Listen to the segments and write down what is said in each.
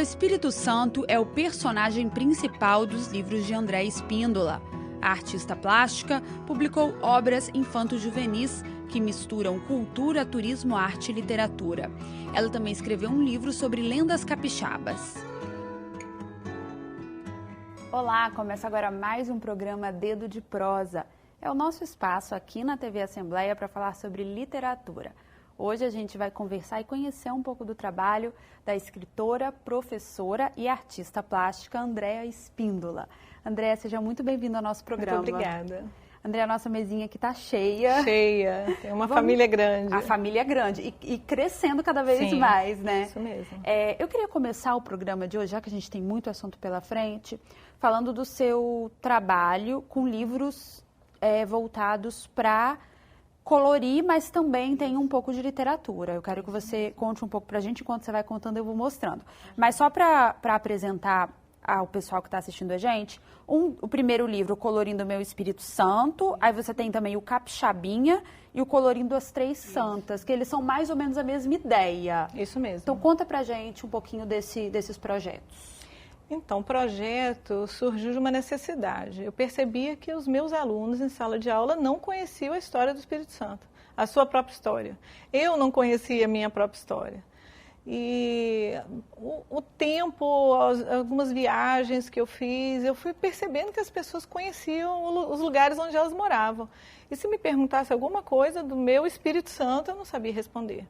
Espírito Santo é o personagem principal dos livros de Andréa Espíndola. A artista plástica publicou obras infanto-juvenis que misturam cultura, turismo, arte e literatura. Ela também escreveu um livro sobre lendas capixabas. Olá, começa agora mais um programa Dedo de Prosa. É o nosso espaço aqui na TV Assembleia para falar sobre literatura. Hoje a gente vai conversar e conhecer um pouco do trabalho da escritora, professora e artista plástica Andréa Espíndola. Andréa, seja muito bem-vinda ao nosso programa. Muito obrigada. Andréa, a nossa mesinha aqui está cheia. Cheia, tem uma família grande. A família é grande e crescendo cada vez mais, né? Isso mesmo. Eu queria começar o programa de hoje, já que a gente tem muito assunto pela frente, falando do seu trabalho com livros voltados para colorir, mas também tem um pouco de literatura. Eu quero que você conte um pouco para a gente, enquanto você vai contando eu vou mostrando. Mas só para apresentar ao pessoal que está assistindo a gente, o primeiro livro, Colorindo Meu Espírito Santo, aí você tem também o Capixabinha e o Colorindo as Três Santas, que eles são mais ou menos a mesma ideia. Isso mesmo. Então conta pra gente um pouquinho desses projetos. Então, o projeto surgiu de uma necessidade. Eu percebia que os meus alunos em sala de aula não conheciam a história do Espírito Santo, a sua própria história. Eu não conhecia a minha própria história. E o tempo, algumas viagens que eu fiz, eu fui percebendo que as pessoas conheciam os lugares onde elas moravam. E se me perguntasse alguma coisa do meu Espírito Santo, eu não sabia responder.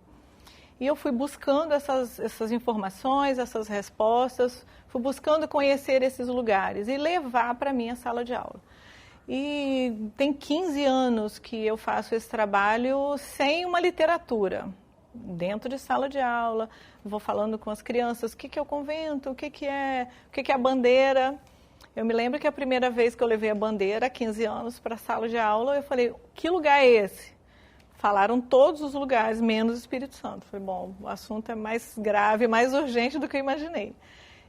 E eu fui buscando essas informações, essas respostas, fui buscando conhecer esses lugares e levar para a minha sala de aula. E tem 15 anos que eu faço esse trabalho sem uma literatura. Dentro de sala de aula, vou falando com as crianças o que é o convento, o que é a bandeira. Eu me lembro que a primeira vez que eu levei a bandeira, há 15 anos, para a sala de aula, eu falei, que lugar é esse? Falaram todos os lugares, menos o Espírito Santo. Falei, bom, o assunto é mais grave, mais urgente do que eu imaginei.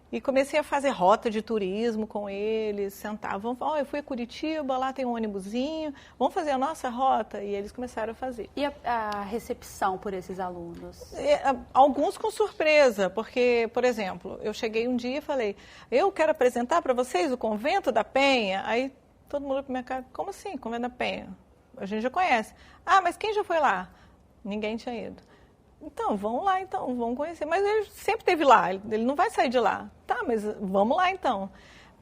E comecei a fazer rota de turismo com eles, sentavam, eu fui a Curitiba, lá tem um ônibusinho, vamos fazer a nossa rota? E eles começaram a fazer. E a recepção por esses alunos? Alguns com surpresa, porque, por exemplo, eu cheguei um dia e falei, eu quero apresentar para vocês o Convento da Penha. Aí todo mundo para minha cara, como assim, Convento da Penha? A gente já conhece. Ah, mas quem já foi lá? Ninguém tinha ido. Então, vamos lá, então, vamos conhecer. Mas ele sempre esteve lá, ele não vai sair de lá. Tá, mas vamos lá, então.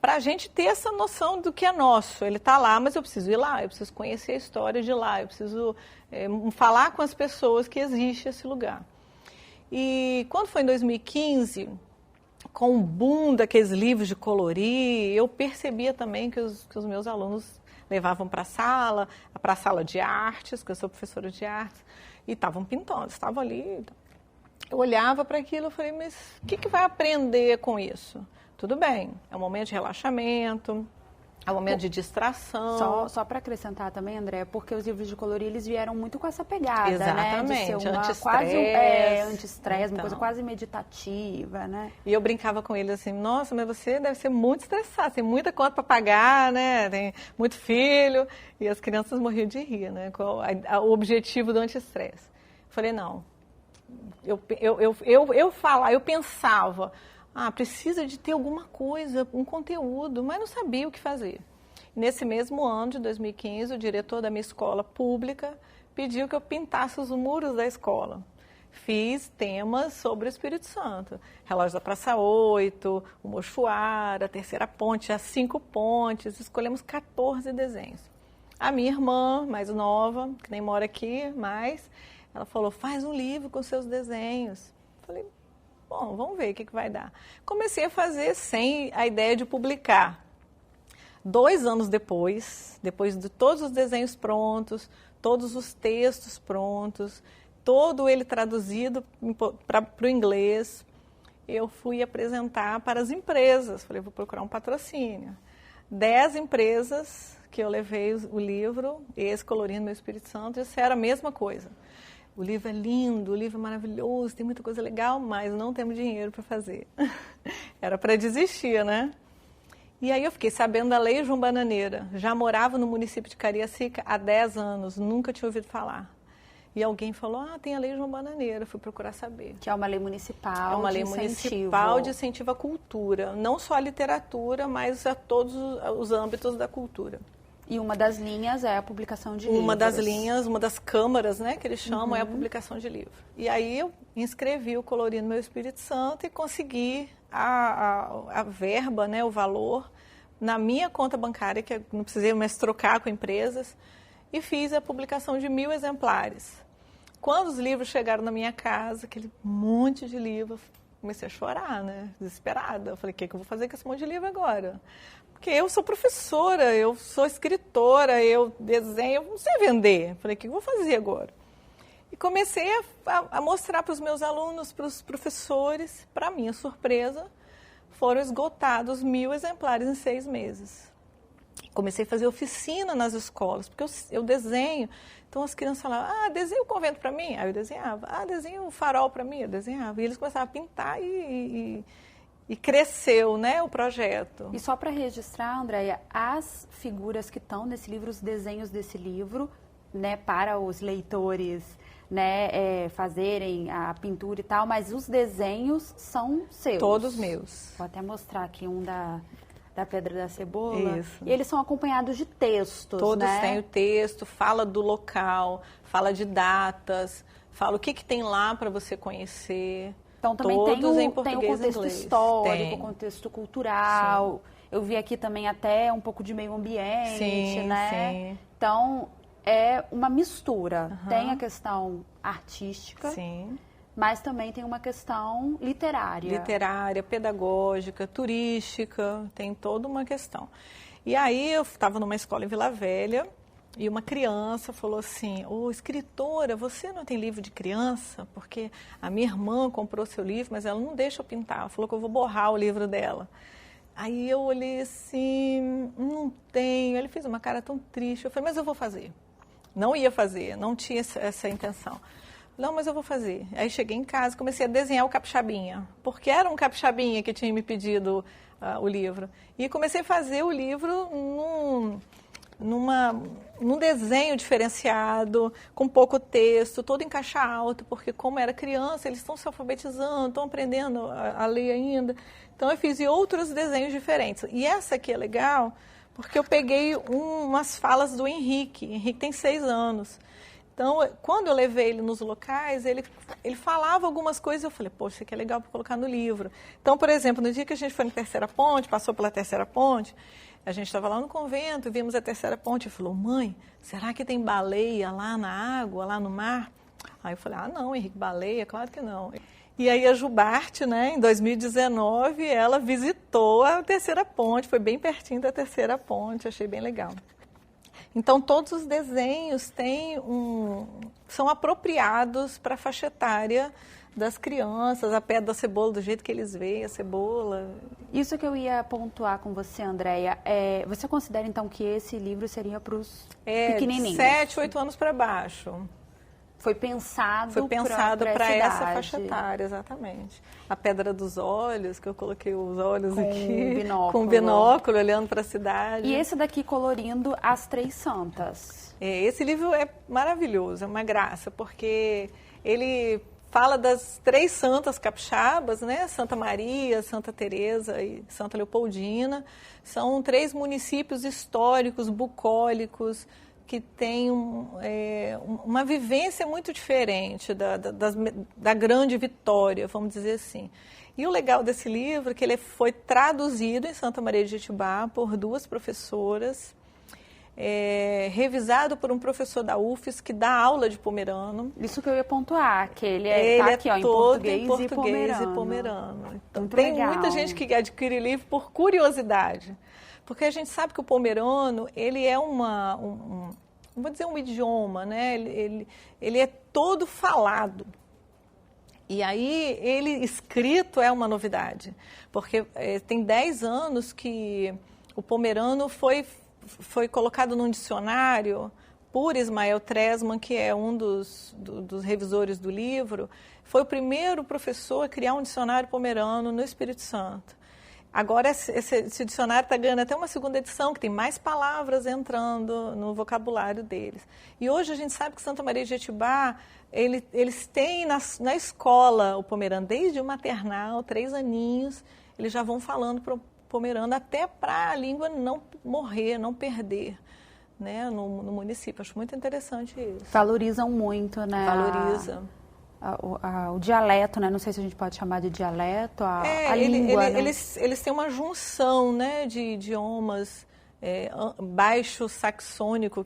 Para a gente ter essa noção do que é nosso. Ele está lá, mas eu preciso ir lá, eu preciso conhecer a história de lá, eu preciso falar com as pessoas que existe esse lugar. E quando foi em 2015, com o boom daqueles livros de colorir, eu percebia também que os meus alunos levavam para a sala de artes, que eu sou professora de artes, e estavam pintando, estavam ali. Eu olhava para aquilo e falei, mas o que vai aprender com isso? Tudo bem, é um momento de relaxamento, é um momento de distração. Só para acrescentar também, André, porque os livros de colorir, eles vieram muito com essa pegada, exatamente, né? De ser anti-estresse. Anti-estresse, então, uma coisa quase meditativa, né? E eu brincava com ele assim, nossa, mas você deve ser muito estressado, tem muita conta para pagar, né? Tem muito filho. E as crianças morriam de rir, né? Qual o objetivo do anti-estresse. Falei, não. Eu pensava, precisa de ter alguma coisa, um conteúdo, mas não sabia o que fazer. Nesse mesmo ano de 2015, o diretor da minha escola pública pediu que eu pintasse os muros da escola. Fiz temas sobre o Espírito Santo. Relógio da Praça 8, o Mochoara, a Terceira Ponte, as 5 pontes. Escolhemos 14 desenhos. A minha irmã, mais nova, que nem mora aqui, ela falou, faz um livro com seus desenhos. Falei, bom, vamos ver o que vai dar. Comecei a fazer sem a ideia de publicar. 2 anos depois de todos os desenhos prontos, todos os textos prontos, todo ele traduzido para o inglês, eu fui apresentar para as empresas. Falei, vou procurar um patrocínio. 10 empresas que eu levei o livro, esse Colorindo Meu Espírito Santo, disseram a mesma coisa. O livro é lindo, o livro é maravilhoso, tem muita coisa legal, mas não temos dinheiro para fazer. Era para desistir, né? E aí eu fiquei sabendo da Lei João Bananeira. Já morava no município de Cariacica há 10 anos, nunca tinha ouvido falar. E alguém falou, tem a Lei João Bananeira, fui procurar saber. Que é uma lei municipal. É uma lei municipal de incentivo à cultura, não só à literatura, mas a todos os âmbitos da cultura. E uma das linhas é a publicação de livros. Uma das linhas, uma das câmaras, né, que eles chamam, é a publicação de livro. E aí eu inscrevi o Colorindo Meu Espírito Santo e consegui a verba, né, o valor, na minha conta bancária, que eu não precisei mais trocar com empresas, e fiz a publicação de 1.000 exemplares. Quando os livros chegaram na minha casa, aquele monte de livro, comecei a chorar, né? Desesperada. Eu falei, o que eu vou fazer com esse monte de livro agora? Porque eu sou professora, eu sou escritora, eu desenho, eu não sei vender. Eu falei, o que eu vou fazer agora? E comecei a mostrar para os meus alunos, para os professores, para minha surpresa, foram esgotados 1.000 exemplares em 6 meses. Comecei a fazer oficina nas escolas, porque eu desenho. Então as crianças falavam, desenha o convento para mim? Aí eu desenhava. Desenha o farol para mim? Eu desenhava. E eles começavam a pintar e cresceu, né, o projeto. E só para registrar, Andréia, as figuras que estão nesse livro, os desenhos desse livro, né, para os leitores, né, fazerem a pintura e tal, mas os desenhos são seus. Todos meus. Vou até mostrar aqui um da Pedra da Cebola. Isso. E eles são acompanhados de textos, Todos né? têm o texto, fala do local, fala de datas, fala o que tem lá para você conhecer. Então também Todos tem em o português contexto e inglês. histórico, o contexto cultural. Sim. Eu vi aqui também até um pouco de meio ambiente, né? Sim. Então é uma mistura. Tem a questão artística. Sim. Mas também tem uma questão literária. Literária, pedagógica, turística, tem toda uma questão. E aí eu estava numa escola em Vila Velha e uma criança falou assim, escritora, você não tem livro de criança? Porque a minha irmã comprou seu livro, mas ela não deixa eu pintar. Ela falou que eu vou borrar o livro dela. Aí eu olhei assim, não tenho. Ele fez uma cara tão triste. Eu falei, mas eu vou fazer. Não ia fazer, não tinha essa intenção. Não, mas eu vou fazer. Aí cheguei em casa e comecei a desenhar o capixabinha, porque era um capixabinha que tinha me pedido o livro. E comecei a fazer o livro num desenho diferenciado, com pouco texto, todo em caixa alta, porque como era criança, eles estão se alfabetizando, estão aprendendo a ler ainda. Então eu fiz outros desenhos diferentes. E essa aqui é legal, porque eu peguei umas falas do Henrique. Henrique tem 6 anos. Então, quando eu levei ele nos locais, ele falava algumas coisas e eu falei, poxa, isso aqui é legal para colocar no livro. Então, por exemplo, no dia que a gente foi na Terceira Ponte, passou pela Terceira Ponte, a gente estava lá no convento, vimos a Terceira Ponte e falou, mãe, será que tem baleia lá na água, lá no mar? Aí eu falei, não, Henrique, baleia? Claro que não. E aí a Jubarte, né, em 2019, ela visitou a Terceira Ponte, foi bem pertinho da Terceira Ponte, achei bem legal. Então, todos os desenhos são apropriados para a faixa etária das crianças, a Pedra da Cebola, do jeito que eles veem a cebola. Isso que eu ia pontuar com você, Andréia. Você considera, então, que esse livro seria para os pequenininhos? 7, 8 anos para baixo. Foi pensado para essa faixa etária, exatamente. A Pedra dos Olhos, que eu coloquei os olhos aqui, com binóculo, olhando para a cidade. E esse daqui, Colorindo as Três Santas. Esse livro é maravilhoso, é uma graça, porque ele fala das 3 santas capixabas, né? Santa Maria, Santa Teresa e Santa Leopoldina. São 3 municípios históricos, bucólicos, que tem uma vivência muito diferente da grande Vitória, vamos dizer assim. E o legal desse livro é que ele foi traduzido em Santa Maria de Jetibá por 2 professoras, revisado por um professor da UFES que dá aula de pomerano. Isso que eu ia pontuar, que ele tá aqui, em português e pomerano. Então, muito tem legal. Muita gente que adquire livro por curiosidade. Porque a gente sabe que o pomerano, ele é não vou dizer um idioma, né? Ele é todo falado. E aí, ele escrito é uma novidade. Porque tem 10 anos que o pomerano foi colocado num dicionário por Ismael Tresman, que é um dos revisores do livro. Foi o primeiro professor a criar um dicionário pomerano no Espírito Santo. Agora esse dicionário está ganhando até uma segunda edição, que tem mais palavras entrando no vocabulário deles. E hoje a gente sabe que Santa Maria de Jetibá, eles têm na escola o pomerano, desde o maternal, 3 aninhos, eles já vão falando para o pomerano, até para a língua não morrer, não perder, né, no município. Acho muito interessante isso. Valorizam muito, né? Valoriza. O dialeto, né? Não sei se a gente pode chamar de dialeto, a língua, né? Eles têm uma junção, né, de idiomas, baixo saxônico,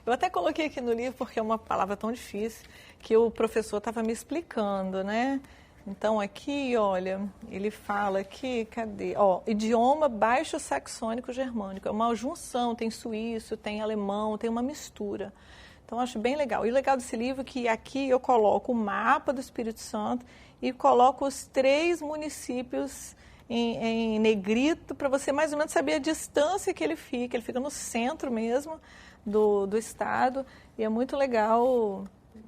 eu até coloquei aqui no livro porque é uma palavra tão difícil que o professor estava me explicando, né? Então aqui, olha, ele fala aqui, cadê? Ó, idioma baixo saxônico germânico, é uma junção, tem suíço, tem alemão, tem uma mistura. Então, acho bem legal. E o legal desse livro é que aqui eu coloco o mapa do Espírito Santo e coloco os 3 municípios em negrito, para você mais ou menos saber a distância que ele fica. Ele fica no centro mesmo do estado e é muito legal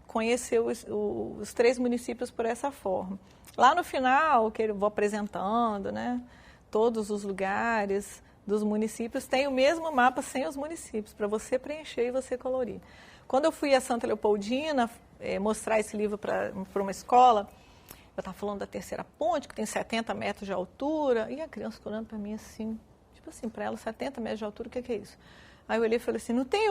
conhecer os 3 municípios por essa forma. Lá no final, que eu vou apresentando, né, todos os lugares dos municípios, tem o mesmo mapa sem os municípios, para você preencher e você colorir. Quando eu fui a Santa Leopoldina mostrar esse livro para uma escola, eu estava falando da Terceira Ponte, que tem 70 metros de altura, e a criança olhando para mim assim, tipo assim, para ela, 70 metros de altura, o que é isso? Aí eu olhei e falei assim, não tem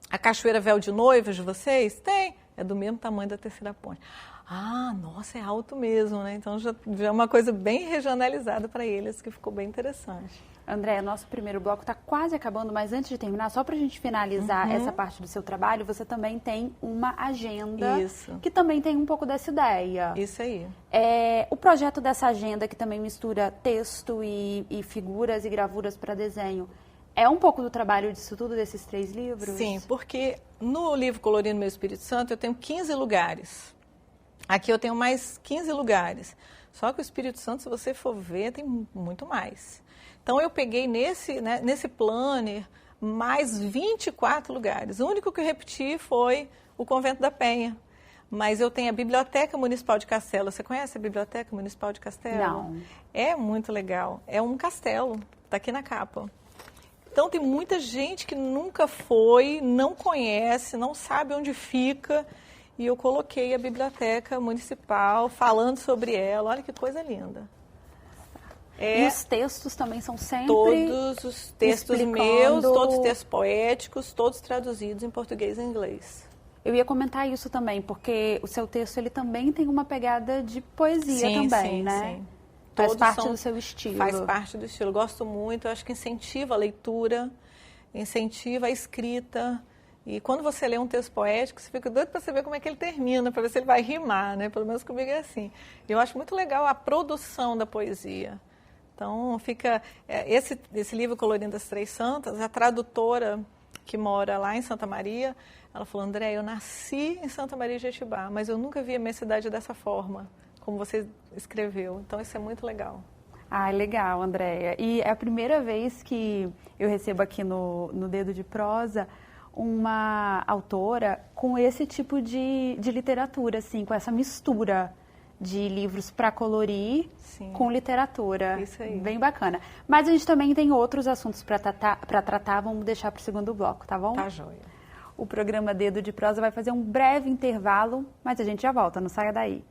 a Cachoeira Véu de Noivas de vocês? Tem, é do mesmo tamanho da Terceira Ponte. Ah, nossa, é alto mesmo, né? Então já é uma coisa bem regionalizada para eles, que ficou bem interessante. Andréia, nosso primeiro bloco está quase acabando, mas antes de terminar, só para a gente finalizar essa parte do seu trabalho, você também tem uma agenda que também tem um pouco dessa ideia. Isso aí. O projeto dessa agenda, que também mistura texto e figuras e gravuras para desenho, é um pouco do trabalho disso tudo, desses 3 livros? Sim, porque no livro Colorindo Meu Espírito Santo eu tenho 15 lugares. Aqui eu tenho mais 15 lugares. Só que o Espírito Santo, se você for ver, tem muito mais. Então, eu peguei nesse planner mais 24 lugares. O único que eu repeti foi o Convento da Penha. Mas eu tenho a Biblioteca Municipal de Castelo. Você conhece a Biblioteca Municipal de Castelo? Não. É muito legal. É um castelo, está aqui na capa. Então, tem muita gente que nunca foi, não conhece, não sabe onde fica. E eu coloquei a Biblioteca Municipal falando sobre ela. Olha que coisa linda. E os textos também são sempre... Todos os textos meus, todos os textos poéticos, todos traduzidos em português e inglês. Eu ia comentar isso também, porque o seu texto ele também tem uma pegada de poesia também, né? Sim. Faz parte do seu estilo. Faz parte do estilo. Gosto muito, eu acho que incentiva a leitura, incentiva a escrita. E quando você lê um texto poético, você fica doido para saber como é que ele termina, para ver se ele vai rimar, né? Pelo menos comigo é assim. Eu acho muito legal a produção da poesia. Então, fica... Esse livro Colorindo as Três Santas, a tradutora que mora lá em Santa Maria, ela falou, André, eu nasci em Santa Maria de Jetibá, mas eu nunca vi a minha cidade dessa forma, como você escreveu. Então, isso é muito legal. Ah, legal, Andréia. E é a primeira vez que eu recebo aqui no Dedo de Prosa uma autora com esse tipo de literatura, assim, com essa mistura de livros para colorir com literatura. Isso aí. Bem bacana. Mas a gente também tem outros assuntos para tratar, vamos deixar para o segundo bloco, tá bom? Tá joia. O programa Dedo de Prosa vai fazer um breve intervalo, mas a gente já volta, não saia daí.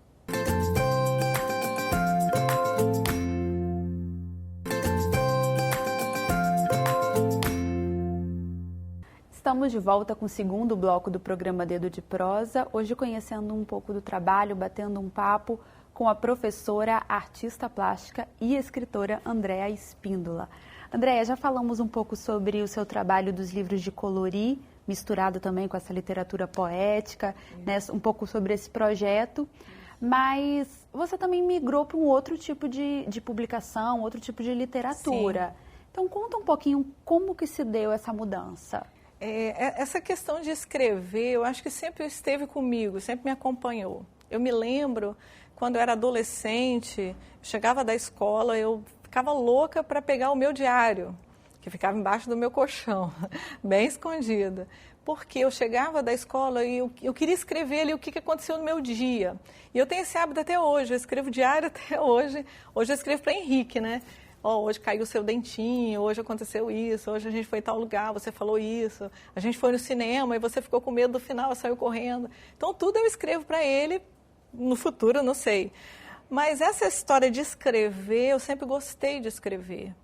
Estamos de volta com o segundo bloco do programa Dedo de Prosa, hoje conhecendo um pouco do trabalho, batendo um papo com a professora, artista plástica e escritora Andréia Espíndola. Andréia, já falamos um pouco sobre o seu trabalho dos livros de colorir, misturado também com essa literatura poética, né, um pouco sobre esse projeto, mas você também migrou para um outro tipo de publicação, outro tipo de literatura. Sim. Então, conta um pouquinho como que se deu essa mudança. Essa questão de escrever, eu acho que sempre esteve comigo, sempre me acompanhou. Eu me lembro, quando eu era adolescente, chegava da escola, eu ficava louca para pegar o meu diário, que ficava embaixo do meu colchão, bem escondida. Porque eu chegava da escola e eu queria escrever ali o que aconteceu no meu dia. E eu tenho esse hábito até hoje, eu escrevo diário até hoje. Hoje eu escrevo para Henrique, né? hoje caiu o seu dentinho, hoje aconteceu isso, hoje a gente foi em tal lugar, você falou isso, a gente foi no cinema e você ficou com medo do final, saiu correndo. Então, tudo eu escrevo para ele, no futuro eu não sei. Mas essa história de escrever, eu sempre gostei de escrever.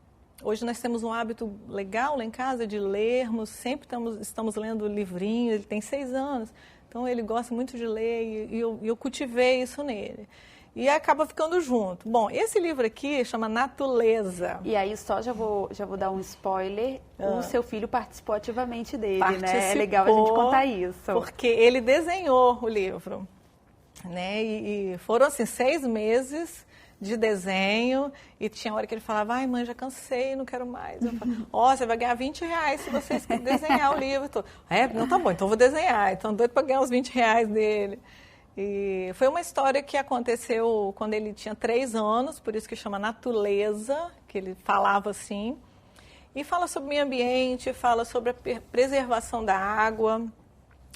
Hoje nós temos um hábito legal lá em casa de lermos, sempre estamos lendo livrinho, ele tem 6 anos, então ele gosta muito de ler e eu cultivei isso nele. E acaba ficando junto. Bom, esse livro aqui chama Natureza. E aí só já vou dar um spoiler, o seu filho participou ativamente dele, né? É legal a gente contar isso. Porque ele desenhou o livro, né? E foram assim 6 meses de desenho, e tinha hora que ele falava, ai mãe, já cansei, não quero mais. Eu falava, você vai ganhar R$20 se você desenhar o livro. Não, tá bom, então vou desenhar. Então doido para ganhar os R$20 dele. E foi uma história que aconteceu quando ele tinha 3 anos, por isso que chama Natureza, que ele falava assim. E fala sobre o meio ambiente, fala sobre a preservação da água,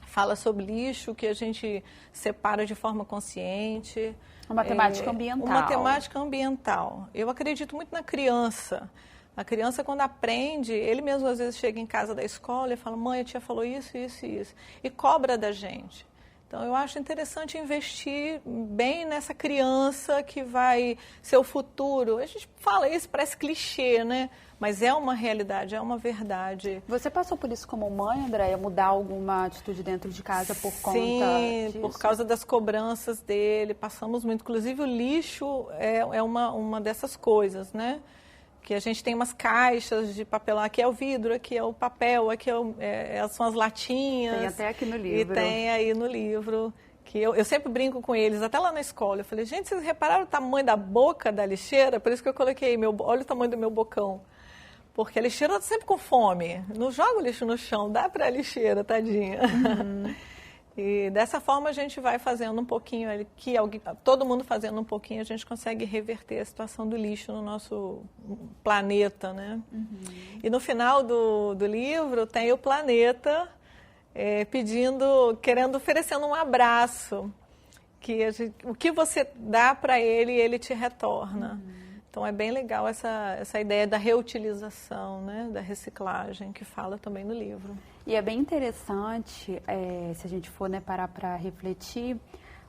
fala sobre lixo que a gente separa de forma consciente. Uma temática ambiental. Uma temática ambiental. Eu acredito muito na criança. A criança, quando aprende, ele mesmo às vezes chega em casa da escola e fala, mãe, a tia falou isso, isso e isso. E cobra da gente. Então, eu acho interessante investir bem nessa criança que vai ser o futuro. A gente fala isso, parece clichê, né? Mas é uma realidade, é uma verdade. Você passou por isso como mãe, Andréia? Mudar alguma atitude dentro de casa por conta disso? Sim, por causa das cobranças dele. Passamos muito. Inclusive, o lixo é uma dessas coisas, né? Que a gente tem umas caixas de papel, aqui é o vidro, aqui é o papel, aqui são as latinhas. Tem até aqui no livro. E tem aí no livro, que eu sempre brinco com eles, até lá na escola. Eu falei, gente, vocês repararam o tamanho da boca da lixeira? Por isso que eu coloquei, olha o tamanho do meu bocão. Porque a lixeira está sempre com fome. Não joga o lixo no chão, dá para a lixeira, tadinha. Uhum. E dessa forma a gente vai fazendo um pouquinho, todo mundo fazendo um pouquinho, a gente consegue reverter a situação do lixo no nosso planeta, né? Uhum. E no final do livro tem o planeta oferecendo um abraço, o que você dá para ele, ele te retorna. Uhum. Então é bem legal essa ideia da reutilização, né? Da reciclagem, que fala também no livro. E é bem interessante, se a gente for parar para refletir,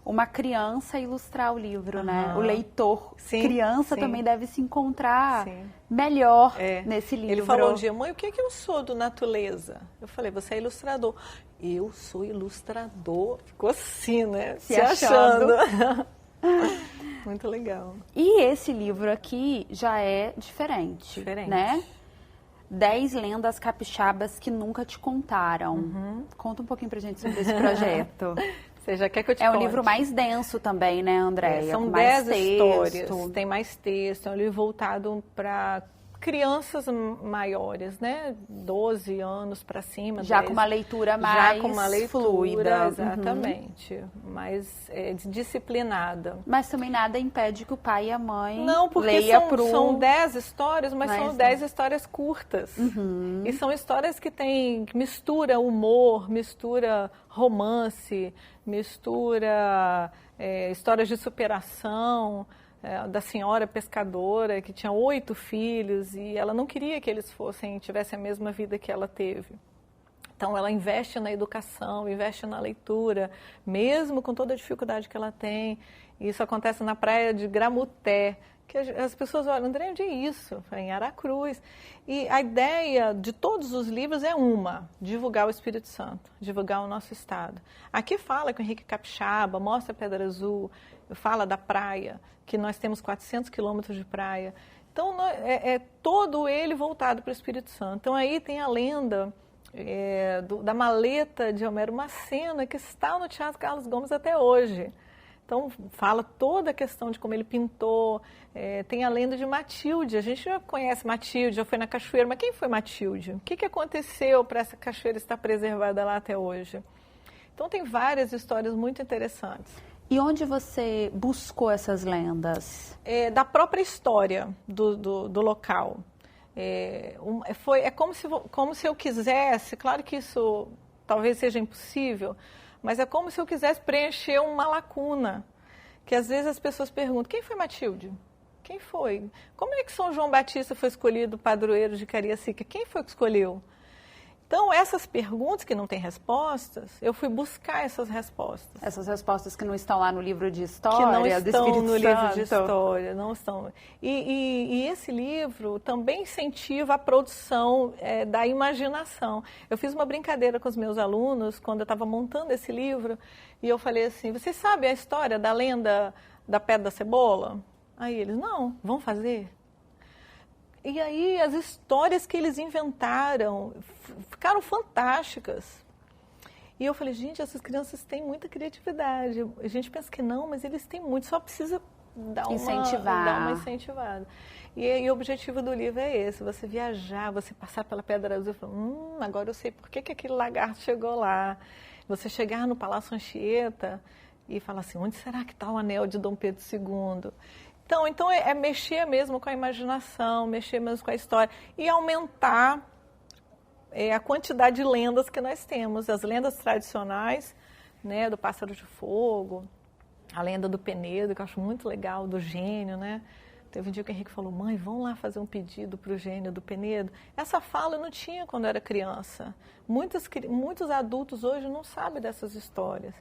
uma criança ilustrar o livro, né? O leitor, criança também deve se encontrar melhor nesse livro. Ele falou um dia, mãe, o que eu sou do Natureza? Eu falei, você é ilustrador. Eu sou ilustrador. Ficou assim, né? Se achando. Muito legal. E esse livro aqui já é diferente, né? 10 lendas capixabas que nunca te contaram. Uhum. Conta um pouquinho pra gente sobre esse projeto. Você já quer que eu te conte? É um livro mais denso também, né, Andréia? São 10 histórias, tem mais texto. É um livro voltado para crianças maiores, né? 12 anos para cima. Já 10, com uma leitura mais fluida. Exatamente. Mais disciplinada. Mas também nada impede que o pai e a mãe leia são 10 histórias, mas são 10 histórias curtas. Uhum. E são histórias que mistura humor, mistura romance, mistura histórias de superação, da senhora pescadora que tinha 8 filhos e ela não queria que eles tivessem a mesma vida que ela teve. Então ela investe na educação, investe na leitura, mesmo com toda a dificuldade que ela tem. Isso acontece na praia de Gramuté, que as pessoas olham, André, onde é isso? Em Aracruz. E a ideia de todos os livros é divulgar o Espírito Santo, divulgar o nosso estado. Aqui fala com o Henrique Capixaba, mostra a Pedra Azul, fala da praia, que nós temos 400 quilômetros de praia. Então, todo ele voltado para o Espírito Santo. Então, aí tem a lenda da maleta de Homero Macena, que está no Teatro Carlos Gomes até hoje. Então, fala toda a questão de como ele pintou. Tem a lenda de Matilde. A gente já conhece Matilde, já foi na cachoeira. Mas quem foi Matilde? O que aconteceu para essa cachoeira estar preservada lá até hoje? Então, tem várias histórias muito interessantes. E onde você buscou essas lendas? Da própria história do local. É como se eu quisesse, claro que isso talvez seja impossível, mas é como se eu quisesse preencher uma lacuna, que às vezes as pessoas perguntam, quem foi Matilde? Quem foi? Como é que São João Batista foi escolhido padroeiro de Cariacica? Quem foi que escolheu? Então, essas perguntas que não têm respostas, eu fui buscar essas respostas. Essas respostas que não estão lá no livro de história, que não estão no livro de Santo. história, não estão. E esse livro também incentiva a produção da imaginação. Eu fiz uma brincadeira com os meus alunos quando eu estava montando esse livro, e eu falei assim, vocês sabem a história da lenda da Pedra da Cebola? Aí eles, não, vão fazer? E aí as histórias que eles inventaram ficaram fantásticas. E eu falei, gente, essas crianças têm muita criatividade. A gente pensa que não, mas eles têm muito, só precisa dar uma incentivada. E o objetivo do livro é esse, você viajar, você passar pela Pedra Azul e falar, agora eu sei por que aquele lagarto chegou lá. Você chegar no Palácio Anchieta e falar assim, onde será que está o anel de Dom Pedro II? Então é mexer mesmo com a imaginação, mexer mesmo com a história e aumentar a quantidade de lendas que nós temos. As lendas tradicionais, né, do Pássaro de Fogo, a lenda do Penedo, que eu acho muito legal, do gênio, né? Teve um dia que o Henrique falou, mãe, vamos lá fazer um pedido para o gênio do Penedo. Essa fala eu não tinha quando eu era criança. Muitos adultos hoje não sabem dessas histórias.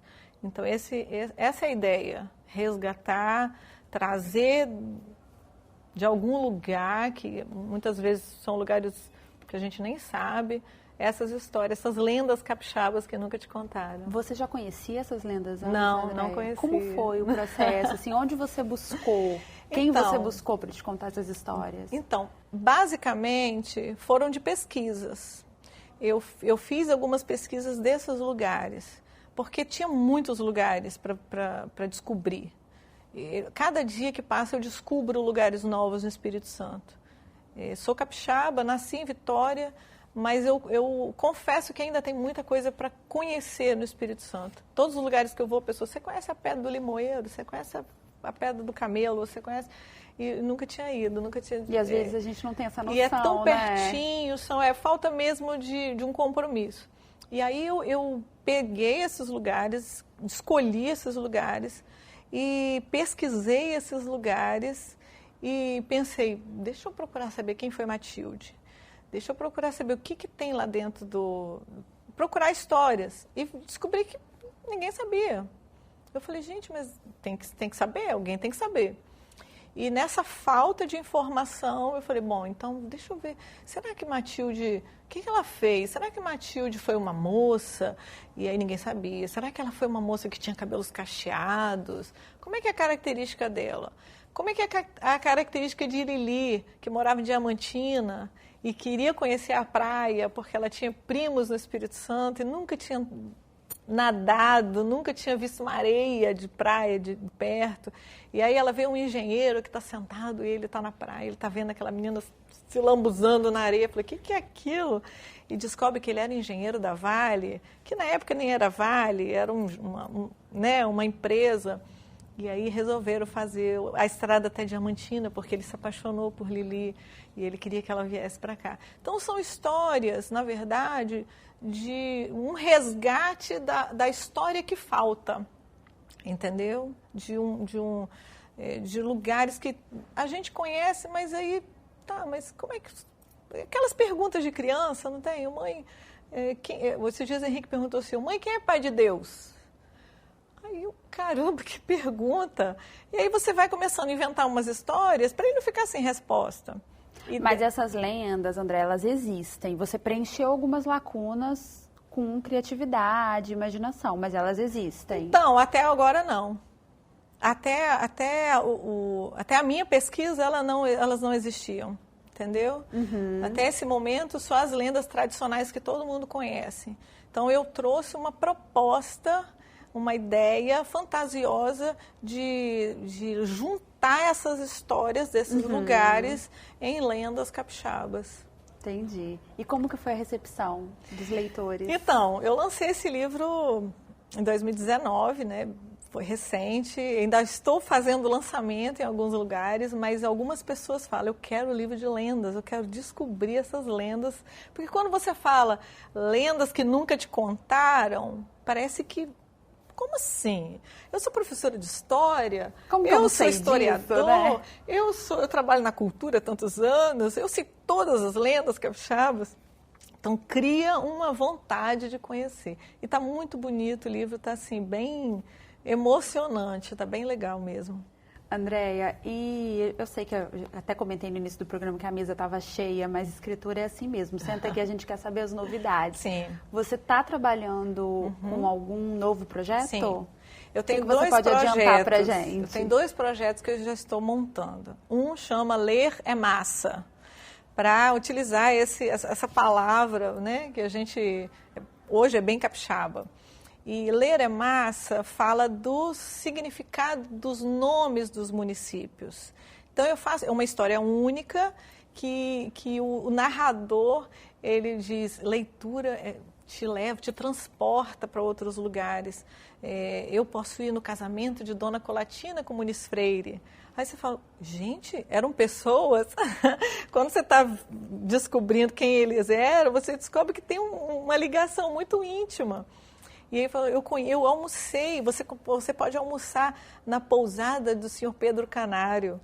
Então essa é a ideia, resgatar, trazer de algum lugar, que muitas vezes são lugares que a gente nem sabe, essas histórias, essas lendas capixabas que nunca te contaram. Você já conhecia essas lendas antes, Não, Andréia? não conhecia. Como foi o processo? Assim, onde você buscou? Quem você buscou para te contar essas histórias? Então, basicamente, foram de pesquisas. Eu fiz algumas pesquisas desses lugares, porque tinha muitos lugares para descobrir. Cada dia que passa eu descubro lugares novos no Espírito Santo. Sou capixaba, nasci em Vitória, mas eu confesso que ainda tem muita coisa para conhecer no Espírito Santo. Todos os lugares que eu vou, a pessoa, você conhece a Pedra do Limoeiro, você conhece a Pedra do Camelo, você conhece... E nunca tinha ido, nunca tinha... E às vezes a gente não tem essa noção, e é tão né? pertinho, falta mesmo de um compromisso. E aí eu peguei esses lugares, escolhi esses lugares, e pesquisei esses lugares e pensei, deixa eu procurar saber quem foi Matilde. Deixa eu procurar saber o que tem lá dentro procurar histórias. E descobri que ninguém sabia. Eu falei, gente, mas tem que saber, alguém tem que saber. E nessa falta de informação, eu falei, bom, então deixa eu ver, será que Matilde, o que ela fez? Será que Matilde foi uma moça? E aí ninguém sabia. Será que ela foi uma moça que tinha cabelos cacheados? Como é que é a característica dela? Como é que é a característica de Irili, que morava em Diamantina e queria conhecer a praia porque ela tinha primos no Espírito Santo e nunca tinha nadado, nunca tinha visto uma areia de praia de perto. E aí ela vê um engenheiro que está sentado e ele está na praia, ele está vendo aquela menina se lambuzando na areia. Eu falei, o que é aquilo? E descobre que ele era engenheiro da Vale, que na época nem era Vale, era uma empresa. E aí resolveram fazer a estrada até Diamantina, porque ele se apaixonou por Lili e ele queria que ela viesse para cá. Então são histórias, na verdade, de um resgate da história que falta, entendeu? De lugares que a gente conhece, mas aí, mas como é que... Aquelas perguntas de criança, não tem? Mãe, esses dias Henrique perguntou assim, mãe, quem é pai de Deus? Aí eu, caramba, que pergunta! E aí você vai começando a inventar umas histórias para ele não ficar sem resposta. Mas essas lendas, André, elas existem. Você preencheu algumas lacunas com criatividade, imaginação, mas elas existem. Então, até agora não. Até a minha pesquisa, elas não existiam, entendeu? Uhum. Até esse momento, só as lendas tradicionais que todo mundo conhece. Então, eu trouxe uma proposta, uma ideia fantasiosa de juntar essas histórias desses lugares em lendas capixabas. Entendi. E como que foi a recepção dos leitores? Então, eu lancei esse livro em 2019, né? Foi recente, ainda estou fazendo lançamento em alguns lugares, mas algumas pessoas falam, eu quero o livro de lendas, eu quero descobrir essas lendas. Porque quando você fala lendas que nunca te contaram, parece que como assim? Eu sou professora de história, como eu sou historiador, disso, né? eu trabalho na cultura há tantos anos, eu sei todas as lendas capixabas. Então, cria uma vontade de conhecer. E está muito bonito, o livro está assim, bem emocionante, está bem legal mesmo. Andréia, e eu sei que eu até comentei no início do programa que a mesa estava cheia, mas escritura é assim mesmo. Senta aqui, a gente quer saber as novidades. Sim. Você está trabalhando com algum novo projeto? Sim. Eu tenho dois projetos. Você pode adiantar para a gente? Eu tenho 2 projetos que eu já estou montando. Um chama Ler é Massa, para utilizar essa palavra, né, que a gente hoje é bem capixaba. E Ler é Massa fala do significado dos nomes dos municípios. Então eu faço, é uma história única que o narrador, ele diz, leitura te leva, te transporta para outros lugares. Eu posso ir no casamento de Dona Colatina com Muniz Freire. Aí você fala, gente, eram pessoas? Quando você está descobrindo quem eles eram, você descobre que tem uma ligação muito íntima. E aí eu almocei, você pode almoçar na pousada do senhor Pedro Canário.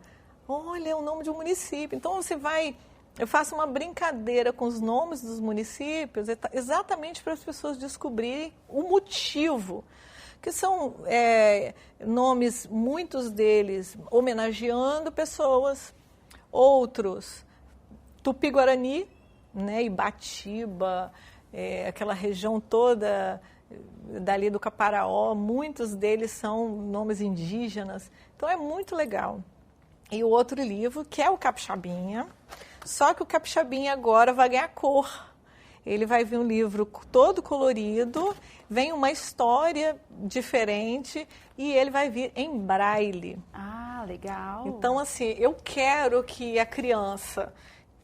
Olha, é o nome de um município. Então eu faço uma brincadeira com os nomes dos municípios, exatamente para as pessoas descobrirem o motivo. Que são nomes, muitos deles, homenageando pessoas, outros, Tupi-Guarani, né, Ibatiba, aquela região toda dali do Caparaó, muitos deles são nomes indígenas, então é muito legal. E o outro livro, que é o Capixabinha, só que o Capixabinha agora vai ganhar cor. Ele vai vir um livro todo colorido, vem uma história diferente e ele vai vir em braille. Ah, legal. Então, assim, eu quero que a criança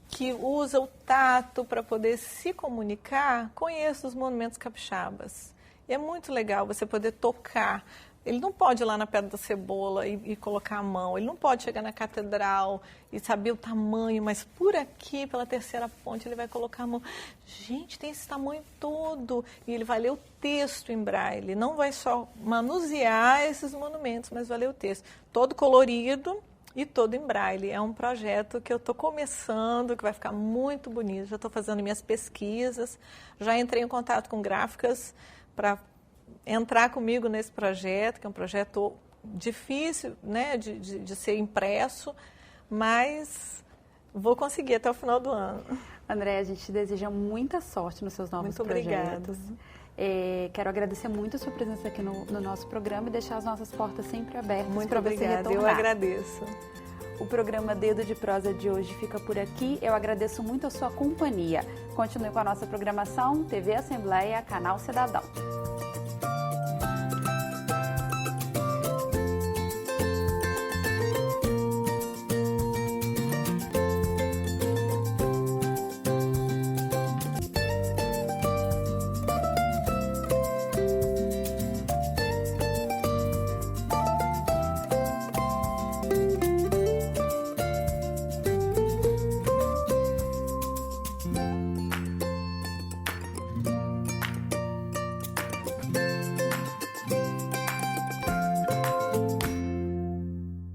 que usa o tato para poder se comunicar conheça os monumentos capixabas. E é muito legal você poder tocar. Ele não pode ir lá na Pedra da Cebola e colocar a mão. Ele não pode chegar na catedral e saber o tamanho, mas por aqui, pela terceira ponte, ele vai colocar a mão. Gente, tem esse tamanho todo. E ele vai ler o texto em braille. Não vai só manusear esses monumentos, mas vai ler o texto. Todo colorido e todo em braille. É um projeto que eu estou começando, que vai ficar muito bonito. Já estou fazendo minhas pesquisas. Já entrei em contato com gráficas para entrar comigo nesse projeto, que é um projeto difícil, né, de ser impresso, mas vou conseguir até o final do ano. Andréia, a gente te deseja muita sorte nos seus novos projetos. Muito obrigada. Quero agradecer muito a sua presença aqui no nosso programa e deixar as nossas portas sempre abertas para você retornar. Eu agradeço. O programa Dedo de Prosa de hoje fica por aqui. Eu agradeço muito a sua companhia. Continue com a nossa programação, TV Assembleia, Canal Cidadão.